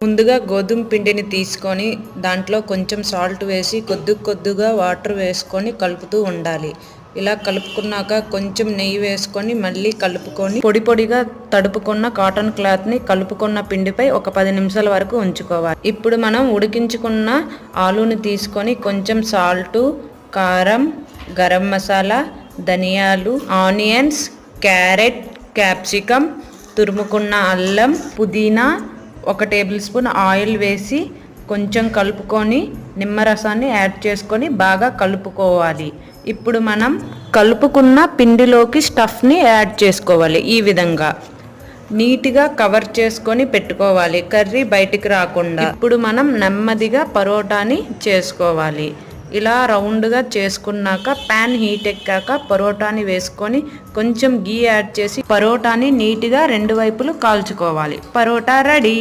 ముందుగా గోధుమ పిండిని తీసుకొని దాంట్లో కొంచెం సాల్ట్ వేసి కొద్దిగా వాటర్ వేసుకొని కలుపుతూ ఉండాలి. ఇలా కలుపుకున్నాక కొంచెం నెయ్యి వేసుకొని మళ్ళీ కలుపుకొని పొడిగా తడుపుకున్న కాటన్ క్లాత్ని కలుపుకున్న పిండిపై ఒక 10 నిమిషాల వరకు ఉంచుకోవాలి. ఇప్పుడు మనం ఉడికించుకున్న ఆలూని తీసుకొని కొంచెం సాల్టు, కారం, గరం మసాలా, ధనియాలు, ఆనియన్స్, క్యారెట్, క్యాప్సికమ్, తురుముకున్న అల్లం, పుదీనా, 1 టేబుల్ స్పూన్ ఆయిల్ వేసి కొంచెం కలుపుకొని నిమ్మరసాన్ని యాడ్ చేసుకొని బాగా కలుపుకోవాలి. ఇప్పుడు మనం కలుపుకున్న పిండిలోకి స్టఫ్ని యాడ్ చేసుకోవాలి. ఈ విధంగా నీట్గా కవర్ చేసుకొని పెట్టుకోవాలి, కర్రీ బయటికి రాకుండా. ఇప్పుడు మనం నెమ్మదిగా పరోటాని చేసుకోవాలి. ఇలా రౌండ్గా చేసుకున్నాక ప్యాన్ హీట్ ఎక్కాక పరోటాని వేసుకొని కొంచెం గీ యాడ్ చేసి పరోటాని నీట్గా 2 వైపులు కాల్చుకోవాలి. పరోటా రెడీ.